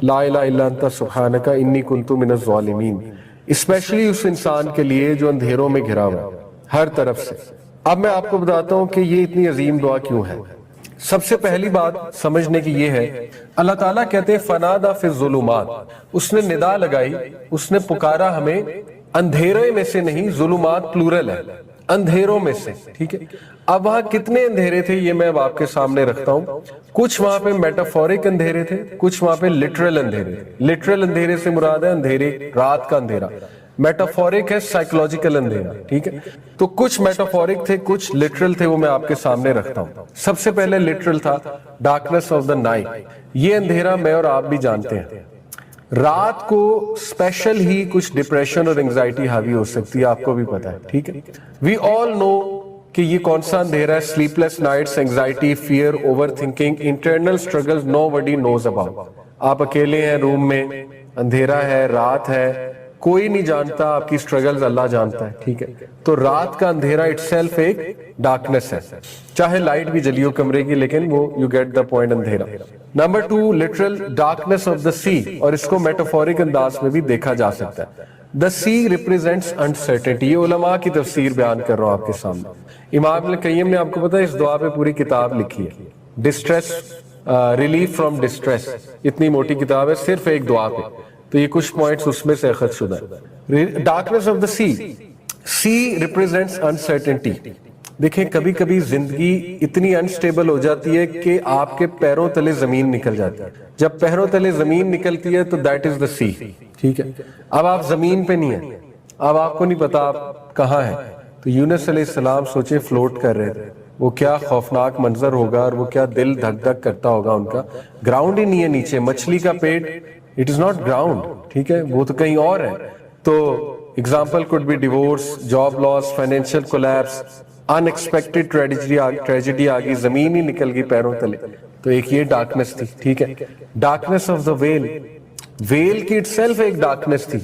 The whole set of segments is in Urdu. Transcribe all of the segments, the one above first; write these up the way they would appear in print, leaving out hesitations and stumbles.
لا الہ الا انت سبحانک انی کنت من الظالمین، اسپیشلی اس انسان کے لیے جو اندھیروں میں گھرا ہوا ہے ہر طرف سے۔ اب میں آپ کو بتاتا ہوں کہ یہ اتنی عظیم دعا کیوں ہے۔ سب سے پہلی بات سمجھنے کی یہ ہے، اللہ تعالیٰ کہتے ہیں فنادا فی الظلمات، اس نے ندا لگائی، اس نے پکارا ہمیں اندھیرے میں سے نہیں، ظلمات پلورل ہے، اندھیروں میں سے، ٹھیک ہے۔ اب وہاں کتنے اندھیرے تھے یہ میں اب آپ کے سامنے رکھتا ہوں۔ کچھ وہاں پہ میٹافورک اندھیرے تھے، کچھ وہاں پہ لٹرل اندھیرے تھے۔ لٹرل اندھیرے سے مراد ہے اندھیرے رات کا اندھیرا، میٹافورک ہے سائیکولوجیکل اندھیرا، ٹھیک ہے۔ تو کچھ میٹافورک تھے، کچھ لٹرل تھے، وہ میں آپ کے سامنے رکھتا ہوں۔ سب سے پہلے لٹرل تھا ڈارکنیس آف دا نائٹ، یہ اندھیرا میں اور آپ بھی جانتے ہیں۔ رات کو اسپیشل ہی کچھ ڈپریشن اور انگزائٹی حاوی ہو سکتی ہے، آپ کو بھی پتا ہے، ٹھیک ہے۔ وی آل نو کہ یہ کون سا اندھیرا ہے، sleepless nights, anxiety, fear, overthinking, internal struggles nobody knows about. آپ اکیلے ہیں روم میں، اندھیرا ہے، رات ہے، کوئی نہیں جانتا، آپ کی اسٹرگلز اللہ جانتا ہے، ٹھیک ہے۔ تو رات کا اندھیرا اٹ سیلف ایک ڈارکنیس ہے، چاہے لائٹ بھی جلی ہو کمرے کی، لیکن وہ یو گیٹ دا پوائنٹ، اندھیرا۔ Number 2 literal darkness of the sea, اور اس کو میٹافورک انداز میں بھی دیکھا جا سکتا ہے۔ دا سی ریپریزینٹس انسرٹنٹی، یہ علماء کی تفسیر بیان کر رہا ہوں آپ کے سامنے۔ امام ابن قیم نے آپ کو پتا ہے اس دعا پہ پوری کتاب لکھی ہے، ڈسٹریس ریلیف فرام ڈسٹریس، اتنی موٹی کتاب ہے صرف ایک دعا پہ، تو یہ کچھ پوائنٹس اس میں سے اخذ شدہ ہے۔ Darkness of the sea, sea represents uncertainty. دیکھیں کبھی کبھی زندگی اتنی انسٹیبل ہو جاتی ہے کہ آپ کے پیروں تلے زمین نکل جاتی ہے۔ جب پیروں تلے زمین نکلتی ہے تو دیٹ از دا سی، ٹھیک ہے۔ اب آپ زمین پہ نہیں ہیں، اب آپ کو نہیں پتا آپ کہاں ہیں۔ تو یونس علیہ السلام سوچے فلوٹ کر رہے تھے، وہ کیا خوفناک منظر ہوگا، اور وہ کیا دل دھک دھک کرتا ہوگا ان کا۔ گراؤنڈ ہی نہیں ہے نیچے، مچھلی کا پیٹ اٹ از ناٹ گراؤنڈ، ٹھیک ہے، وہ تو کہیں اور ہے۔ تو example could be divorce, job loss, financial collapse, unexpected tragedy آ گئی، زمین ہی نکل گئی پیروں تلے۔ تو ایک یہ ڈارکنیس تھی، ٹھیک ہے۔ Darkness of the well, well کی اٹ سیلف ایک ڈارکنیس تھی،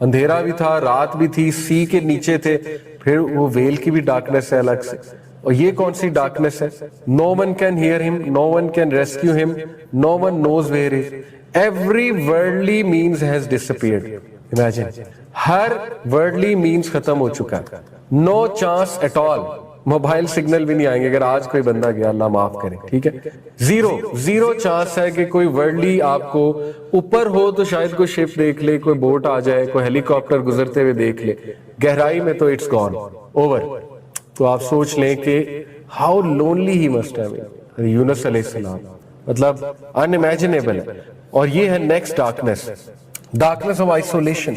اندھیرا بھی تھا، رات بھی تھی، سی کے نیچے تھے، پھر وہ ویل کی بھی ڈارکنیس ہے الگ سے۔ اور یہ کون سی ڈارکنیس ہے؟ نو ون کین ہیئر ہم، نو ون کین ریسکیو ہم، no one knows where is, every worldly means has disappeared. Imagine, ہر ورلڈلی مینز ختم ہو چکا ہے، no chance at all, mobile signal بھی نہیں آئیں گے اگر آج کوئی بندہ گیا، اللہ معاف کرے، ٹھیک ہے۔ زیرو چانس ہے کہ کوئی ورلڈلی آپ کو اوپر ہو تو شاید کوئی شپ دیکھ لے، کوئی بوٹ آ جائے، کوئی ہیلی کاپٹر گزرتے ہوئے دیکھ لے، گہرائی میں تو اٹس گون اوور۔ تو آپ سوچ لیں کہ how lonely he must have been, Yunus علیہ السلام، مطلب ان امیجنیبل ہے۔ اور یہ ہے next darkness, darkness of isolation,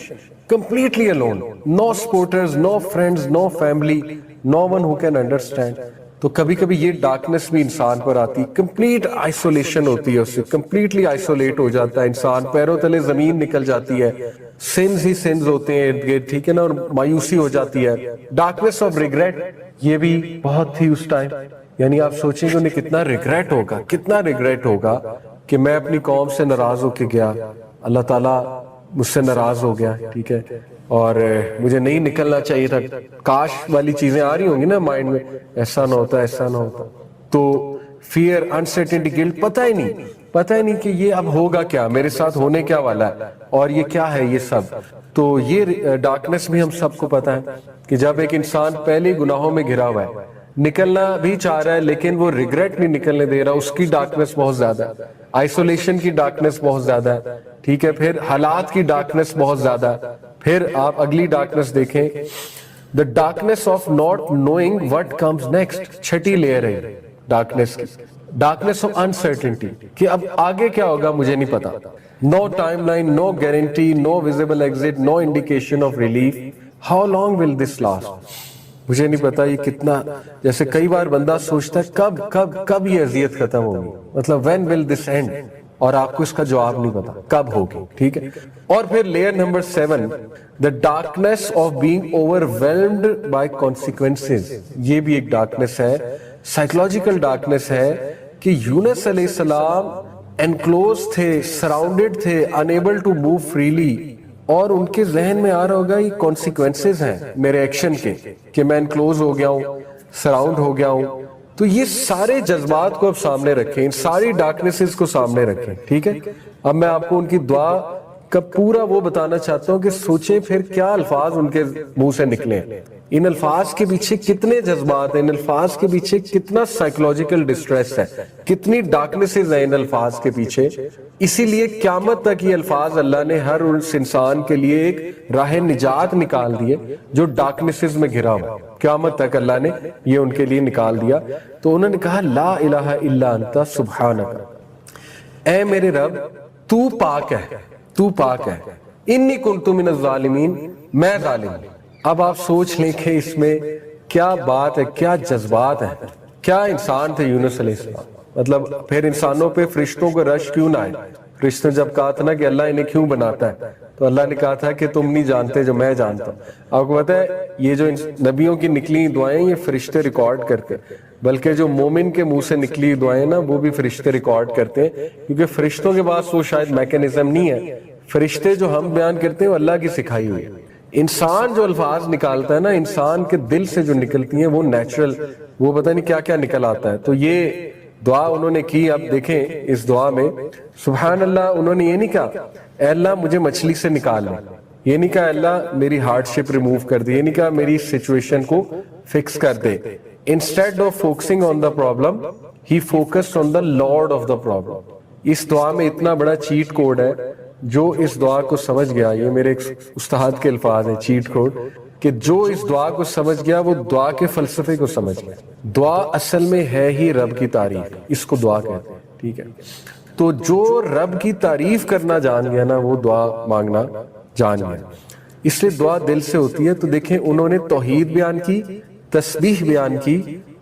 completely alone, no supporters, no friends, no family, no one who can understand۔ تو کبھی کبھی یہ ڈارکنیس بھی انسان پر آتی، کمپلیٹ آئسولیشن ہوتی ہے، اس سے کمپلیٹلی آئسولیٹ ہو جاتا ہے انسان، پیروں تلے زمین نکل جاتی ہے، سنز ہی سنز ہوتے ہیں ارد گرد، ٹھیک ہے نا، اور مایوسی ہو جاتی ہے۔ ڈارکنیس آف ریگریٹ، یہ بھی بہت تھی اس ٹائم، یعنی آپ سوچیں کہ انہیں کتنا ریگریٹ ہوگا، کتنا ریگریٹ ہوگا کہ میں اپنی قوم سے ناراض ہو کے گیا، اللہ تعالیٰ مجھ سے ناراض ہو گیا، ٹھیک ہے، اور مجھے نہیں نکلنا چاہیے تھا، کاش والی چیزیں آ رہی ہوں گی نا مائنڈ میں، ایسا نہ ہوتا، ایسا نہ ہوتا۔ تو فیئر، انسرٹنٹی، گلٹ، پتہ ہی نہیں کہ یہ اب ہوگا کیا، میرے ساتھ ہونے کیا والا ہے، اور یہ کیا ہے یہ سب۔ تو یہ ڈارکنیس بھی ہم سب کو پتہ ہے کہ جب ایک انسان پہلے گناہوں میں گھرا ہوا ہے، نکلنا بھی چاہ رہا ہے لیکن وہ ریگریٹ نہیں نکلنے دے رہا، اس کی ڈارکنیس بہت زیادہ ہے، آئسولیشن کی ڈارکنیس بہت زیادہ ہے، ٹھیک ہے، پھر حالات کی ڈارکنیس بہت زیادہ ہے۔ پھر آپ اگلی ڈارکنیس دیکھیں، the darkness of not knowing what comes next, چھٹی لیئر ہے ڈارکنیس کی، ڈارکنیس آف انسرٹنٹی، کہ اب آگے کیا ہوگا مجھے نہیں پتا، no timeline, no guarantee, no visible exit, no indication of relief, how long will this last, مجھے نہیں پتا یہ کتنا، جیسے کئی بار بندہ سوچتا ہے کب یہ اذیت ختم ہوگی، مطلب when will this end، اور آپ کو اس کا جواب نہیں پتا کب ہوگی، ٹھیک ہے۔ اور پھر layer number 7، the darkness of being overwhelmed by consequences، یہ بھی ایک ڈارکنیس ہے، سائیکولوجیکل ڈارکنیس ہے کہ یونس علیہ السلام انکلوز تھے، سراؤنڈڈ تھے، unable to move freely، اور ان کے ذہن میں آ رہا ہوگا یہ کانسیکوینسز ہیں میرے ایکشن کے، کہ میں انکلوز ہو گیا ہوں، سراؤنڈ ہو گیا ہوں، تو یہ سارے جذبات کو اب سامنے رکھیں، ان ساری ڈارکنیسز کو سامنے رکھیں، ٹھیک ہے؟ اب میں آپ کو ان کی دعا کا پورا وہ بتانا چاہتا ہوں کہ سوچیں پھر کیا الفاظ ان کے منہ سے نکلے، ان الفاظ کے پیچھے کتنے جذبات ہیں، ان الفاظ کے پیچھے کتنا سائیکولوجیکل ڈسٹریس ہے، کتنی ڈارکنیسز ہیں ان الفاظ کے پیچھے۔ اسی لیے قیامت تک یہ الفاظ اللہ نے ہر اس انسان کے لیے ایک راہ نجات نکال دیے جو ڈارکنیسز میں گھرا ہوا، قیامت تک اللہ نے یہ ان کے لیے نکال دیا۔ تو انہوں نے کہا لا الہ الا انت سبحانک، اے میرے رب تو پاک ہے، تو پاک ہے، انی کنت من الظالمین، میں ظالم ہوں۔ اب آپ سوچ لیں کہ اس میں کیا بات ہے، کیا جذبات ہیں، کیا انسان تھے یونس علیہ السلام۔ مطلب پھر انسانوں پہ فرشتوں کو رش کیوں نہ آئے؟ فرشتوں جب کہا تھا نا کہ اللہ انہیں کیوں بناتا ہے، تو اللہ نے کہا تھا کہ تم نہیں جانتے جو میں جانتا ہوں۔ آپ کو پتا ہے یہ جو نبیوں کی نکلی دعائیں یہ فرشتے ریکارڈ کرتے ہیں، بلکہ جو مومن کے منہ سے نکلی دعائیں نا وہ بھی فرشتے ریکارڈ کرتے ہیں، کیونکہ فرشتوں کے پاس وہ شاید میکینزم نہیں ہے۔ فرشتے جو ہم بیان کرتے ہیں وہ اللہ کی سکھائی ہوئی ہے۔ انسان جو الفاظ نکالتا ہے نا، انسان کے دل سے جو نکلتی ہیں وہ نیچرل، وہ پتہ نہیں کیا کیا نکل آتا ہے۔ تو یہ دعا انہوں نے کی۔ اب دیکھیں اس دعا میں سبحان اللہ، انہوں نے یہ نہیں کہا اے اللہ مجھے مچھلی سے نکال لے، یہ نہیں کہا اللہ میری ہارڈ شپ ریموو کر دے، یہ نہیں کہا میری سچویشن کو فکس کر دے۔ Instead of focusing on the problem he focused on the lord of the problem. اس دعا میں اتنا بڑا چیٹ کوڈ ہے، جو اس دعا کو سمجھ گیا، یہ میرے ایک استاد کے الفاظ ہیں چیٹ کوڈ، کہ جو اس دعا کو سمجھ گیا وہ دعا کے فلسفے کو سمجھ گیا۔ دعا اصل میں ہے ہی رب کی تعریف، اس کو دعا کہتے ہیں، ٹھیک ہے؟ تو جو رب کی تعریف کرنا جان گیا نا وہ دعا مانگنا جان گیا، اس لیے دعا دل سے ہوتی ہے۔ تو دیکھیں انہوں نے توحید بیان کی، تسبیح بیان کی،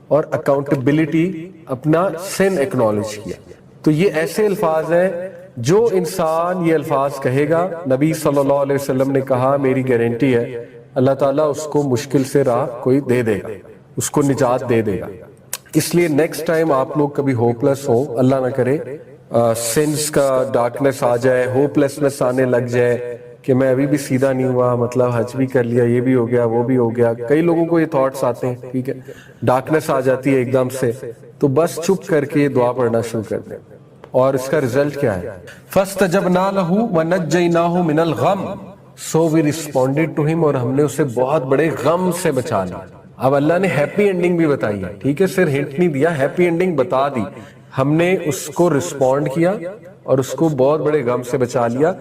اور اکاؤنٹیبلٹی، اپنا سن ایکنالج کیا۔ تو یہ ایسے الفاظ ہیں جو انسان یہ الفاظ کہے گا، نبی صلی اللہ علیہ وسلم نے کہا میری گارنٹی ہے اللہ تعالیٰ اس کو مشکل سے راہ کوئی دے دے گا، اس کو نجات دے دے گا۔ اس لیے نیکسٹ ٹائم آپ لوگ کبھی ہوپلیس ہو، اللہ نہ کرے، سنس کا ڈارکنیس آ جائے، ہوپلیسنس آنے لگ جائے کہ میں ابھی بھی سیدھا نہیں ہوا، مطلب حج بھی کر لیا، یہ بھی ہو گیا وہ بھی ہو گیا، کئی لوگوں کو یہ تھاٹس آتے ہیں، ٹھیک ہے؟ ڈارکنیس آ جاتی ہے ایک دم سے، تو بس چپ کر کے دعا پڑھنا شروع کر دیں۔ اور اس کا رزلٹ کیا ہے؟ فَاسْتَجَبْنَا لَهُ وَنَجَّيْنَاهُ مِنَ الْغَمِّ، So we responded to him، اور ہم نے اسے بہت بڑے غم سے بچا لیا۔ اب اللہ نے ہیپی اینڈنگ بھی بتائی ہے، ٹھیک ہے؟ صرف ہنٹ نہیں دیا، ہیپی اینڈنگ بتا دی۔ ہم نے اس کو رسپونڈ کیا اور اس کو بہت بڑے غم سے بچا لیا۔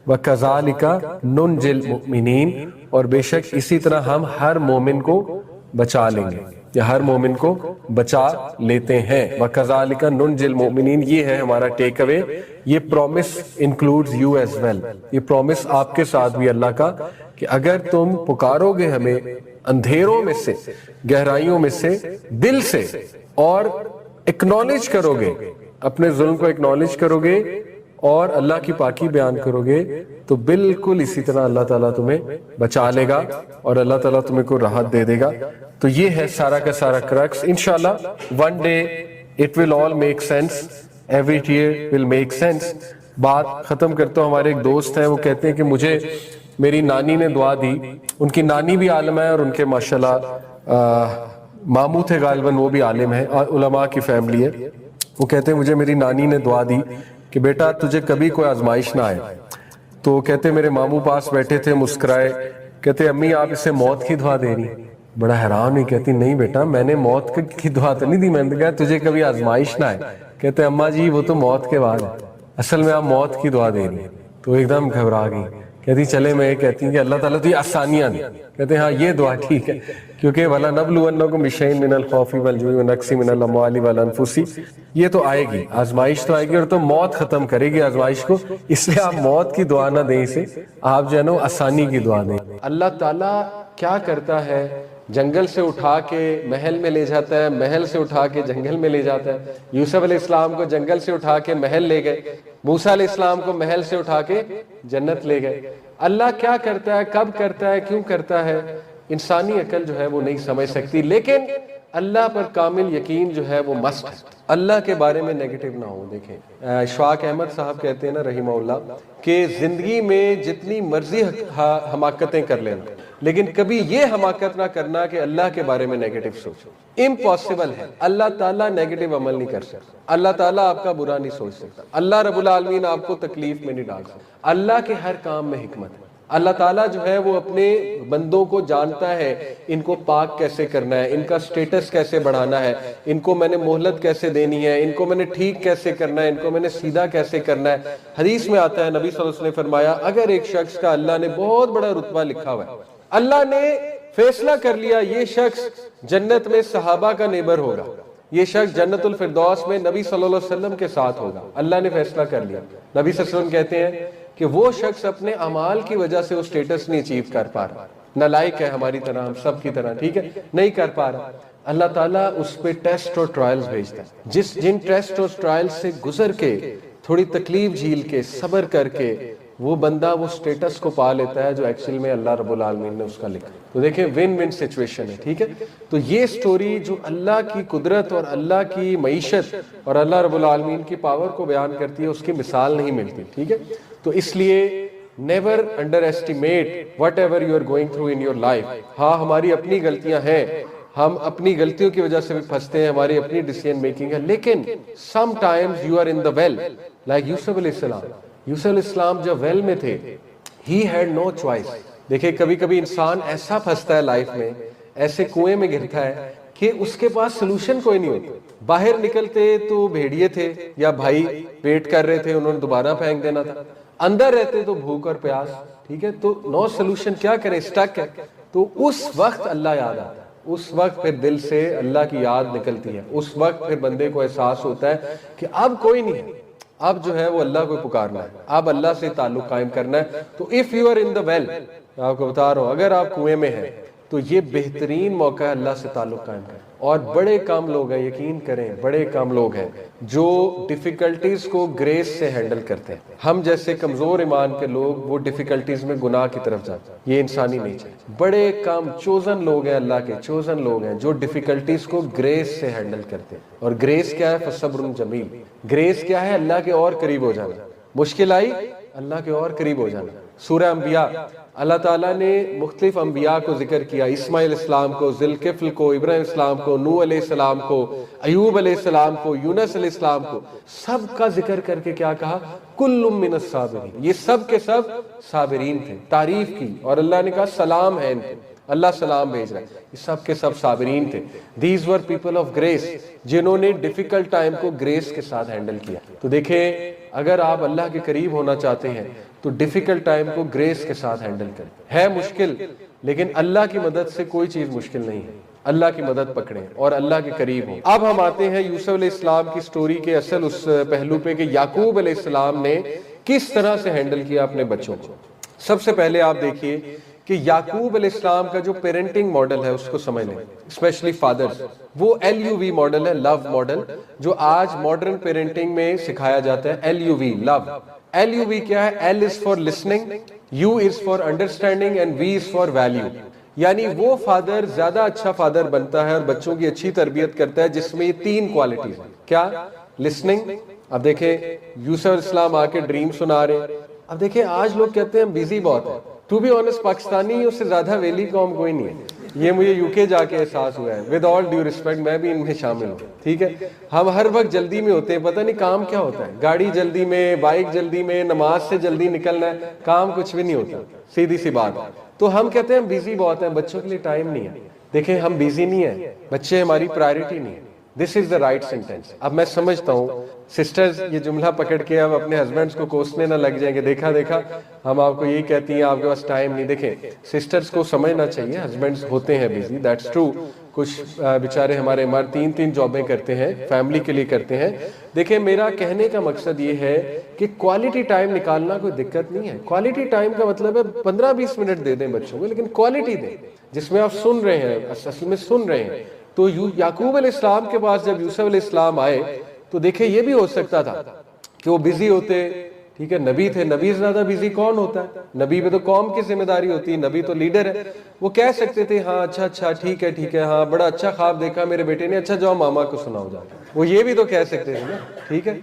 وَكَذَلِكَ نُنْجِي الْمُؤْمِنِينَ، اور بے شک اسی طرح ہم ہر مومن کو بچا لیں گے، یا ہر مومن کو بچا لیتے ہیں۔ وَكَذَلِكَ نُنْجِي الْمُؤْمِنِينَ، یہ ہے ہمارا ٹیک اوے۔ یہ promise includes you as well, یہ پرومس آپ کے ساتھ بھی اللہ کا، کہ اگر تم پکارو گے ہمیں اندھیروں میں سے، گہرائیوں میں سے، دل سے، اور اکنالج کرو گے، اپنے ظلم کو اکنالج کرو گے اور اللہ کی پاکی بیان کرو گے، تو بالکل اسی طرح اللہ تعالیٰ تمہیں بچا لے گا اور اللہ تعالیٰ تمہیں کو راحت دے دے گا۔ تو یہ ہے سارا کا سارا کرکس۔ انشاءاللہ one day it will all make sense، every tear will make sense۔ بات ختم کرتا ہوں۔ ہمارے ایک دوست ہیں، وہ کہتے ہیں کہ مجھے میری نانی نے دعا دی، ان کی نانی بھی عالم ہے اور ان کے ماشاءاللہ ماموں تھے غالباً، وہ بھی عالم ہیں، علماء کی فیملی ہے۔ وہ کہتے ہیں مجھے میری نانی نے دعا دی کہ بیٹا تجھے کبھی کوئی آزمائش نہ آئے۔ تو کہتے میرے ماموں پاس بیٹھے تھے، مسکرائے، کہتے امی آپ اسے موت کی دعا دے رہی؟ بڑا حیران ہوئی، کہتی نہیں بیٹا میں نے موت کی دعا تو نہیں دی، میں نے کہا تجھے کبھی آزمائش نہ آئے۔ کہتے اماں جی وہ تو موت کے بعد ہے، اصل میں آپ موت کی دعا دے رہی ہیں۔ تو ایک دم گھبرا گئی، کہتی چلے میں کہتی ہوں کہ اللہ تعالیٰ تو یہ آسانیاں دی۔ کہتے ہیں ہاں یہ دعا ٹھیک ہے، کیونکہ وَلَنَبْلُوَنَّكُمْ بِشَيْءٍ مِّنَ الْخَوْفِ وَالْجُوعِ وَنَقْصٍ مِّنَ الْأَمْوَالِ وَالْأَنفُسِ، یہ تو آئے گی، آزمائش تو آئے گی، اور تو موت ختم کرے گی آزمائش کو، اس لیے آپ موت کی دعا نہ دیں اسے، آپ جو ہے نا آسانی کی دعا دیں۔ اللہ تعالیٰ کیا کرتا ہے؟ جنگل سے اٹھا کے محل میں لے جاتا ہے، محل سے اٹھا کے جنگل میں لے جاتا ہے۔ یوسف علیہ السلام کو جنگل سے اٹھا کے محل لے گئے، موسیٰ علیہ السلام کو محل سے اٹھا کے جنت لے گئے۔ اللہ کیا کرتا ہے، کب کرتا ہے، کیوں کرتا ہے، انسانی عقل جو ہے وہ نہیں سمجھ سکتی، لیکن اللہ پر کامل یقین جو ہے وہ مسٹ ہے۔ اللہ کے بارے میں نیگیٹو نہ ہو۔ دیکھیں اشفاق احمد صاحب کہتے ہیں نا رحمہ اللہ، کہ زندگی میں جتنی مرضی حماقتیں کر لینا، لیکن کبھی یہ حماقت نہ کرنا کہ اللہ کے بارے میں نیگیٹو سوچو. امپاسبل ہے. اللہ تعالیٰ نیگیٹو عمل نہیں کر سکتا. اللہ تعالیٰ آپ کا برا نہیں سوچ سکتا. اللہ رب العالمین آپ کو تکلیف میں نہیں ڈال سکتا. اللہ کے ہر کام میں حکمت ہے. اللہ تعالیٰ جو ہے وہ اپنے بندوں کو جانتا ہے ان کو پاک کیسے کرنا ہے, ان کا سٹیٹس کیسے بڑھانا ہے, ان کو میں نے مہلت کیسے دینی ہے, ان کو میں نے ٹھیک کیسے کرنا ہے, ان کو میں نے سیدھا کیسے کرنا ہے. حدیث میں آتا ہے نبی صلی اللہ علیہ وسلم نے فرمایا اگر ایک شخص کا اللہ نے بہت بڑا رتبہ لکھا ہوا ہے, اللہ نے فیصلہ کر لیا یہ شخص جنت میں صحابہ کا نیبر ہوگا, یہ شخص جنت الفردوس میں نبی صلی اللہ علیہ وسلم کے ساتھ ہوگا, اللہ نے فیصلہ کر لیا. نبی صلی اللہ علیہ وسلم کہتے ہیں کہ وہ شخص اپنے اعمال کی وجہ سے وہ سٹیٹس نہیں اچیو کر پا رہا, نالائق ہے ہماری طرح, ہم سب کی طرح, ٹھیک ہے, نہیں کر پا رہا. اللہ تعالیٰ اس پہ ٹیسٹ اور ٹرائلز بھیجتا ہے. جن ٹیسٹ اور ٹرائلز سے گزر کے, تھوڑی تکلیف جھیل کے, صبر کر کے وہ بندہ وہ سٹیٹس کو پا لیتا ہے جو ایکچوئل میں اللہ رب العالمین نے اس کا لکھا. تو دیکھیں ون ون سچویشن ہے, ٹھیک ہے. تو یہ سٹوری جو اللہ کی قدرت اور اللہ کی معیشت اور اللہ رب العالمین کی پاور کو بیان کرتی ہے, اس کی مثال نہیں ملتی, ٹھیک ہے. تو اس لیے never underestimate whatever you are going through in your life. ہاں ہماری اپنی غلطیاں ہیں, ہم اپنی غلطیوں کی وجہ سے بھی پھنستے ہیں, ہماری اپنی ڈیسیژن میکنگ ہے, لیکن sometimes you are in the well. Like Yusuf علیہ السلام, یوسف علیہ السلام جب ویل میں تھے, ہی ہیڈ نو چوائس. دیکھیں کبھی کبھی انسان ایسا پھنستا ہے لائف میں, ایسے کنویں میں گرتا ہے کہ اس کے پاس سلوشن کوئی نہیں ہوتا. باہر نکلتے تو بھیڑیے تھے یا بھائی ویٹ کر رہے تھے, انہوں نے دوبارہ پھینک دینا تھا. اندر رہتے تو بھوک اور پیاس, ٹھیک ہے, تو نو سلوشن, کیا کریں, اسٹک ہے. تو اس وقت اللہ یاد آتا ہے, اس وقت پھر دل سے اللہ کی یاد نکلتی ہے, اس وقت پھر بندے کو احساس ہوتا ہے کہ اب کوئی نہیں ہے, اب جو ہے وہ اللہ کو پکارنا ہے, اب اللہ سے تعلق قائم کرنا ہے. تو if you are in the well, میں آپ کو بتا رہا ہوں, اگر آپ کنویں میں ہیں تو یہ بہترین موقع ہے اللہ سے تعلق قائم کریں. اور بڑے کم لوگ ہیں, یقین کریں بڑے کم لوگ ہیں جو ڈیفیکلٹیز کو گریس سے ہینڈل کرتے ہیں. ہم جیسے کمزور ایمان کے لوگ وہ ڈیفیکلٹیز میں گناہ کی طرف جاتے ہیں, یہ انسانی نیچر. بڑے کم چوزن لوگ ہیں, اللہ کے چوزن لوگ ہیں جو ڈیفیکلٹیز کو گریس سے ہینڈل کرتے ہیں. اور گریس کیا ہے, فصبر جمیل. گریس کیا ہے, اللہ کے اور قریب ہو جانا. مشکل آئی, اللہ کے اور قریب ہو جانا. سورہ انبیاء, اللہ تعالیٰ نے مختلف انبیاء کو ذکر کیا, اسماعیل السلام کو, ذوالکفل کو, ابراہیم السلام کو, نوح علیہ السلام کو, ایوب علیہ السلام کو, یونس علیہ السلام کو, سب کا ذکر کر کے کیا کہا, کل من الصابرین. یہ سب کے سب صابرین تھے, تعریف کی, اور اللہ نے کہا سلام ہے ان کو, اللہ سلام بھیج رہا ہے. یہ سب کے سب صابرین تھے. These were people of grace, جنہوں نے ڈیفیکلٹ ٹائم کو گریس کے ساتھ ہینڈل کیا. تو دیکھیں اگر آپ اللہ کے قریب ہونا چاہتے ہیں تو ڈیفیکلٹ ٹائم کو گریس کے ساتھ ہینڈل کریں. ہے مشکل, لیکن اللہ کی مدد سے کوئی چیز مشکل نہیں ہے. اللہ کی مدد پکڑیں اور اللہ کے قریب ہوں. اب ہم آتے ہیں یوسف علیہ السلام کی سٹوری کے اصل اس پہلو پہ کہ یعقوب علیہ السلام نے کس طرح سے ہینڈل کیا اپنے بچوں کو. سب سے پہلے آپ دیکھیے کہ یعقوب علیہ السلام کا جو پیرنٹنگ ماڈل ہے اس کو سمجھ لیں, اسپیشلی فادرز. وہ LUV ماڈل ہے, لو ماڈل, جو آج ماڈرن پیرنٹنگ میں سکھایا جاتا ہے. LUV, لو. LUV کیا ہے, L is for listening, U is for understanding and V is for value. یعنی وہ فادر زیادہ اچھا فادر بنتا ہے اور بچوں کی اچھی تربیت کرتا ہے جس میں یہ تین کوالٹیز ہیں. کیا, لسننگ. اب دیکھیں یوسف علیہ السلام آ کے ڈریم سنا رہے. اب دیکھیں آج لوگ کہتے ہیں بیزی بہت ہے. ٹو بی آنسٹ پاکستانی اس سے زیادہ ویلی قوم کوئی نہیں ہے. یہ مجھے UK جا کے احساس ہوا ہے. ود آل ڈیو ریسپیکٹ, میں بھی ان میں شامل ہوں, ٹھیک ہے. ہم ہر وقت جلدی میں ہوتے ہیں, پتہ نہیں کام کیا ہوتا ہے. گاڑی جلدی میں, بائک جلدی میں, نماز سے جلدی نکلنا ہے, کام کچھ بھی نہیں ہوتا, سیدھی سی بات. تو ہم کہتے ہیں بیزی بہت ہیں, بچوں کے لیے ٹائم نہیں ہے. دیکھیں ہم بیزی نہیں ہیں, بچے ہماری پرائرٹی نہیں ہے. دس از دا رائٹ سینٹینس. اب میں سمجھتا ہوں سسٹرز یہ جملہ پکڑ کے اب اپنے ہسبینڈز کو کوسنے نہ لگ جائیں کہ دیکھا ہم آپ کو یہی کہتی ہیں آپ کے پاس ٹائم نہیں. دیکھیں سسٹرز کو سمجھنا چاہیے, ہسبینڈز ہوتے ہیں بیزی, دیٹس ٹرو. کچھ بیچارے ہمارے تین جابیں کرتے ہیں, فیملی کے لیے کرتے ہیں. دیکھیں میرا کہنے کا مقصد یہ ہے کہ کوالٹی ٹائم نکالنا کوئی دقت نہیں ہے. کوالٹی ٹائم کا مطلب ہے 15-20 منٹ دے دیں بچوں کو, لیکن کوالٹی دیں جس میں آپ سن رہے ہیں, اصل میں سن رہے ہیں. تو یعقوب علیہ السلام کے پاس جب یوسف علیہ السلام آئے تو دیکھیں یہ بھی ہو سکتا تھا کہ وہ بیزی ہوتے, ٹھیک ہے, نبی تھے, نبی سے زیادہ بیزی کون ہوتا ہے, نبی پہ تو قوم کی ذمہ داری ہوتی ہے, نبی تو لیڈر ہے. وہ کہہ سکتے تھے ہاں اچھا ٹھیک ہے, ہاں بڑا اچھا خواب دیکھا میرے بیٹے نے, اچھا جاؤ ماما کو سناؤ جا. وہ یہ بھی تو کہہ سکتے تھے نا, ٹھیک ہے.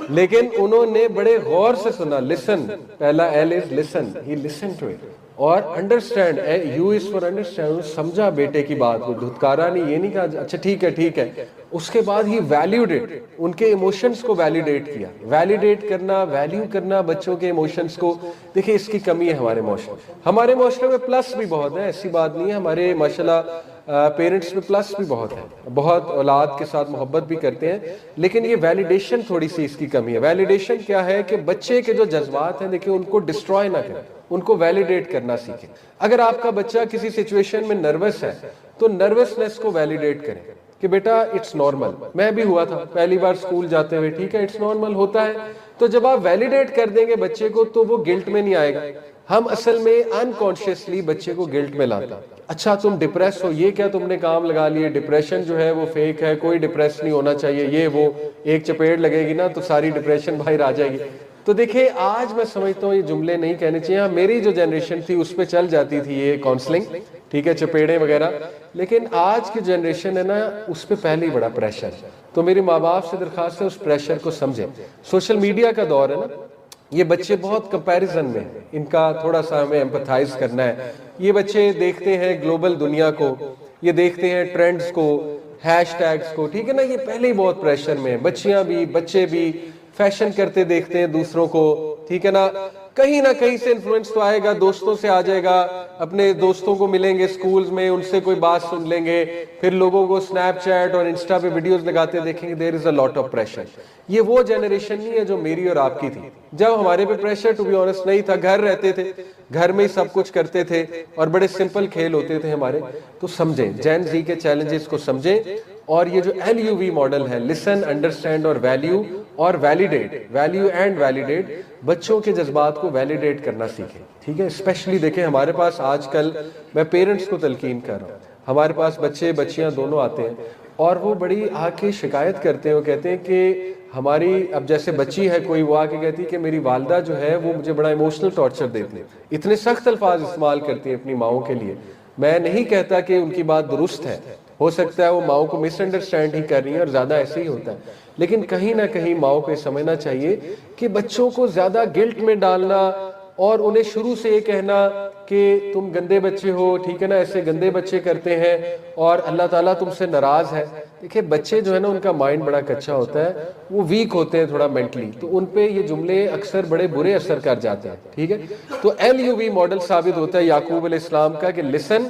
لیکن انہوں نے بڑے غور سے سنا. لسن, پہلا L is listen, he listened to it. اور understand, you is for understand, سمجھا بیٹے کی بات کو، دھتکارا نہیں، یہ نہیں کہا اچھا ٹھیک ہے. اس کے بعد ہی ویلیوڈ اٹ، ان کے ایموشنز کو ویلیڈیٹ کیا. ویلیڈیٹ کرنا، ویلیو کرنا بچوں کے ایموشنز کو. دیکھیں اس کی کمی ہے ہمارے معاشرے میں پلس بھی بہت ہے، ایسی بات نہیں ہے، ہمارے ماشاءاللہ پیرنٹس میں پلس بھی بہت ہے، بہت اولاد کے ساتھ محبت بھی کرتے ہیں، لیکن یہ ویلیڈیشن تھوڑی سی اس کی کمی ہے. ویلیڈیشن کیا ہے کہ بچے کے جو جذبات ہیں دیکھیں ان کو ڈسٹروائے نہ کریں، ان کو ویلیڈیٹ کرنا سیکھیں. اگر آپ کا بچہ کسی سچویشن میں نروس ہے تو نروسنس کو ویلیڈیٹ کریں کہ بیٹا اٹس نارمل. میں بھی ہوا تھا پہلی بار اسکول جاتے ہوئے، ٹھیک ہے اٹس نارمل ہوتا ہے. تو جب آپ ویلیڈیٹ کر دیں گے بچے کو تو وہ گلٹ میں نہیں آئے گا. ہم اصل میں انکانشیسلی بچے کو گلٹ میں لاتے ہیں. اچھا تم ڈپریس ہو، یہ کیا تم نے کام لگا لیے، ڈپریشن جو ہے وہ فیک ہے، کوئی ڈپریس نہیں ہونا چاہیے، یہ وہ ایک چپیڑ لگے گی نا تو ساری ڈپریشن باہر آ جائے گی. تو دیکھیں آج میں سمجھتا ہوں یہ جملے نہیں کہنے چاہیے. ہاں میری جو جنریشن تھی اس پہ چل جاتی تھی یہ کاؤنسلنگ، ٹھیک ہے چپیڑے وغیرہ، لیکن آج کی جنریشن ہے نا اس پہ پہلے ہی بڑا پریشر. تو میرے ماں باپ سے درخواست ہے اس پریشر کو سمجھیں. سوشل میڈیا کا دور ہے نا، یہ بچے بہت کمپیریزن میں، ان کا تھوڑا سا ہمیں ایمپتھائز کرنا ہے. یہ بچے دیکھتے ہیں گلوبل دنیا کو، یہ دیکھتے ہیں ٹرینڈز کو، ہیش ٹیگز کو، ٹھیک ہے نا. یہ پہلے ہی بہت پریشر میں، بچیاں بھی بچے بھی فیشن کرتے دیکھتے ہیں دوسروں کو، ٹھیک ہے نا. کہیں نہ کہیں سے انفلوئنس تو آئے گا، دوستوں سے آ جائے گا، اپنے دوستوں کو ملیں گے سکولز میں، ان سے کوئی بات سن لیں گے، پھر لوگوں کو سنیپ چیٹ اور انسٹا پہ ویڈیوز لگاتے دیکھیں گے. دیر از اے لاٹ آف پریشر. یہ وہ جنریشن نہیں ہے جو میری اور آپ کی تھی. جب ہمارے پہ پریشر ٹو بی آنسٹ نہیں تھا، گھر رہتے تھے، گھر میں ہی سب کچھ کرتے تھے اور بڑے سمپل کھیل ہوتے تھے ہمارے. تو سمجھیں جین زی کے چیلنجز کو سمجھیں. اور یہ جو LUV ماڈل ہے، لسن، انڈرسٹینڈ اور ویلیو اور ویلیڈیٹ، ویلیو اینڈ ویلیڈیٹ، بچوں کے جذبات کو ویلیڈیٹ کرنا سیکھیں. ٹھیک ہے، اسپیشلی دیکھیں ہمارے پاس آج کل، میں پیرنٹس کو تلقین کر رہا ہوں، ہمارے پاس بچے بچیاں دونوں آتے ہیں اور وہ بڑی آ کے شکایت کرتے ہیں. وہ کہتے ہیں کہ ہماری، اب جیسے بچی ہے کوئی، وہ آ کے کہتی ہے کہ میری والدہ جو ہے وہ مجھے بڑا ایموشنل ٹارچر دیتی ہے، اتنے سخت الفاظ استعمال کرتی ہیں اپنی ماؤں کے لیے. میں نہیں کہتا کہ ان کی بات درست ہے، ہو سکتا ہے وہ ماؤں کو مس انڈرسٹینڈ ہی کر رہی ہیں اور زیادہ ایسے ہی ہوتا ہے، لیکن کہیں نہ کہیں ماؤں کو سمجھنا چاہیے کہ بچوں کو زیادہ گلٹ میں ڈالنا اور انہیں شروع سے یہ کہنا کہ تم گندے بچے ہو، ٹھیک ہے نا، ایسے گندے بچے کرتے ہیں اور اللہ تعالیٰ تم سے ناراض ہے. دیکھیں بچے جو ہے نا ان کا مائنڈ بڑا کچا ہوتا ہے، وہ ویک ہوتے ہیں تھوڑا مینٹلی، تو ان پہ یہ جملے اکثر بڑے برے اثر کر جاتے ہیں. ٹھیک ہے، تو LUV ماڈل ثابت ہوتا ہے یعقوب علیہ السلام کا کہ listen,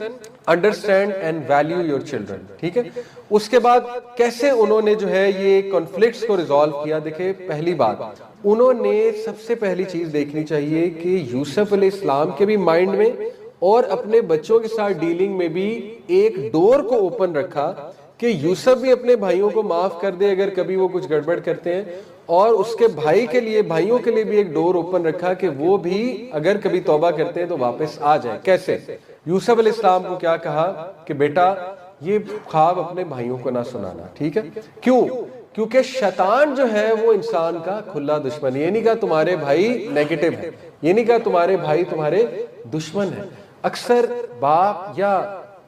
understand and value your children. ٹھیک ہے، اس کے بعد کیسے انہوں نے جو ہے یہ کنفلکٹس کو ریزالو کیا. دیکھیں پہلی بات انہوں نے سب سے پہلی چیز دیکھنی چاہیے کہ یوسف علیہ السلام کے بھی مائنڈ میں اور اپنے بچوں کے ساتھ ڈیلنگ میں بھی ایک ڈور کو اوپن رکھا کہ یوسف بھی اپنے بھائیوں کو معاف کر دے اگر کبھی وہ کچھ گڑبڑ کرتے ہیں، اور اس کے بھائی کے لیے، بھائیوں کے لیے بھی ایک ڈور اوپن رکھا کہ وہ بھی اگر کبھی توبہ کرتے ہیں تو واپس آ جائیں. کیسے؟ یوسف علیہ السلام کو کیا کہا کہ بیٹا یہ خواب اپنے بھائیوں کو نہ سنانا. ٹھیک ہے، کیوں؟ کیونکہ شیطان جو ہے وہ انسان کا کھلا دشمن ہے. یہ نہیں کہا تمہارے بھائی نیگیٹو ہے، یہ نہیں کہا تمہارے بھائی تمہارے دشمن ہیں. اکثر باپ یا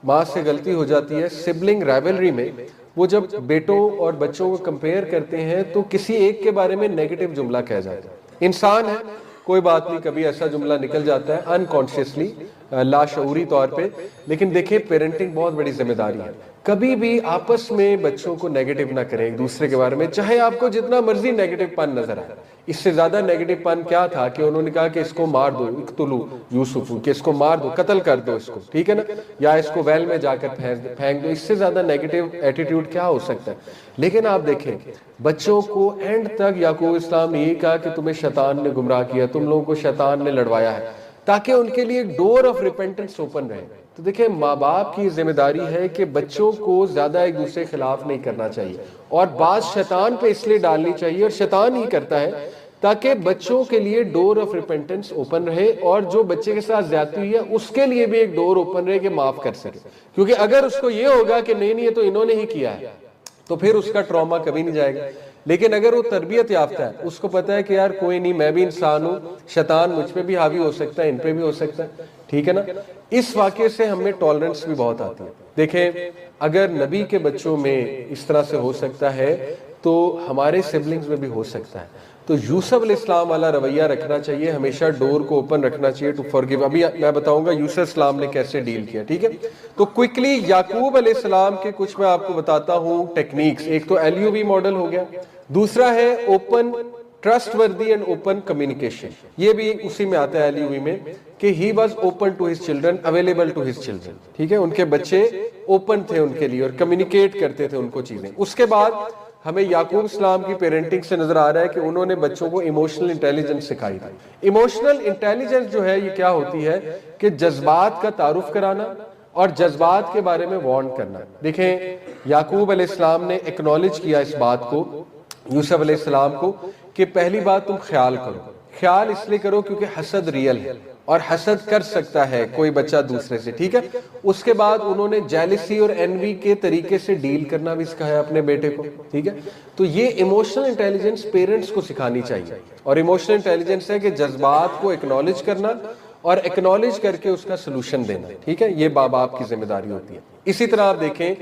ماں سے غلطی ہو جاتی ہے سبلنگ رائولری میں، وہ جب بیٹوں اور بچوں کو کمپیئر کرتے ہیں تو کسی ایک کے بارے میں نیگیٹو جملہ کہہ جاتا ہے. انسان ہے، کوئی بات نہیں، کبھی ایسا جملہ نکل جاتا ہے انکانشیسلی، لاشعوری طور پہ. لیکن دیکھیں پیرنٹنگ بہت بڑی ذمہ داری ہے. کبھی بھی آپس میں بچوں کو نیگیٹو نہ کریں ایک دوسرے کے بارے میں، چاہے آپ کو جتنا مرضی نیگیٹو پن نظر آئے. اس سے زیادہ نیگیٹو پن کیا تھا کہ انہوں نے کہا کہ اس کو مار دو، اقتلوا یوسف، کہ اس کو مار دو، قتل کر دو اس کو، ٹھیک ہے نا، یا اس کو ویل میں جا کر پھینک دو. اس سے زیادہ نیگیٹو ایٹیٹیوڈ کیا ہو سکتا ہے. لیکن آپ دیکھیں بچوں کو اینڈ تک یعقوب اسلام نے یہ کہا کہ تمہیں شیطان نے گمراہ کیا، تم لوگوں کو شیطان نے لڑوایا ہے، تاکہ ان کے لیے ڈور آف ریپینٹنس اوپن رہے. تو دیکھیں ماں باپ کی ذمہ داری ہے کہ بچوں کو زیادہ ایک دوسرے کے خلاف نہیں کرنا چاہیے، اور بات شیطان پہ اس لیے ڈالنی چاہیے، اور شیطان ہی کرتا ہے تاکہ بچوں کے لیے ڈور آف ریپینٹنس اوپن رہے، اور جو بچے کے ساتھ زیادتی ہوئی ہے اس کے لیے بھی ایک ڈور اوپن رہے کہ معاف کر سکے. کیونکہ اگر اس کو یہ ہوگا کہ نہیں یہ تو انہوں نے ہی کیا ہے، تو پھر اس کا ٹراما کبھی نہیں جائے گا. لیکن اگر وہ تربیت یافتہ ہے، اس کو پتا ہے کہ یار کوئی نہیں، میں بھی انسان ہوں، شیطان مجھ پہ بھی حاوی ہو سکتا ہے، ان پہ بھی ہو سکتا ہے، ٹھیک ہے نا. اس واقعے سے ہمیں ٹالرنس بھی بہت آتی ہے. دیکھیں اگر نبی کے بچوں میں اس طرح سے ہو سکتا ہے تو ہمارے سبلنگز میں بھی ہو سکتا ہے. تو یوسف علیہ السلام والا رویہ رکھنا چاہیے, ہمیشہ ڈور کو اوپن رکھنا چاہیے ٹو فارگیو. ابھی میں بتاؤں گا یوسف السلام نے کیسے ڈیل کیا, ٹھیک ہے. تو کوئکلی یعقوب علیہ السلام کے کچھ میں آپ کو بتاتا ہوں ٹیکنیکس. ایک تو LUV ماڈل ہو گیا, دوسرا ہے open trustworthy and open communication. یہ بھی اسی میں آتا ہے LUV میں, کہ he was open to his children, available to his children, ٹھیک ہے. ان کے بچے اوپن تھے ان کے لیے اور کمیونیکیٹ کرتے تھے ان کو چیزیں. اس کے بعد ہمیں یعقوب السلام کی پیرنٹنگ سے نظر آ رہا ہے کہ انہوں نے بچوں کو ایموشنل انٹیلیجنس سکھائی تھی. ایموشنل انٹیلیجنس جو ہے یہ کیا ہوتی ہے کہ جذبات کا تعارف کرانا اور جذبات کے بارے میں وارن کرنا. دیکھیں یعقوب علیہ السلام نے ایکنالج کیا اس بات کو یوسف علیہ السلام کو کہ پہلی بات تم خیال کرو. خیال اس لیے کرو کیونکہ حسد ریئل ہے اور حسد کر سکتا ہے کوئی بچہ دوسرے سے, ٹھیک ہے. اس کے بعد انہوں نے جیلسی اور انوی کے طریقے سے ڈیل کرنا بھی سکھایا اپنے بیٹے کو, ٹھیک ہے. تو یہ ایموشنل انٹیلیجنس پیرنٹس کو سکھانی چاہیے. اور ایموشنل انٹیلیجنس ہے کہ جذبات کو ایکنالج کرنا اور ایکنالج کر کے اس کا سلوشن دینا, ٹھیک ہے. یہ باپ باپ کی ذمہ داری ہوتی ہے. اسی طرح آپ دیکھیں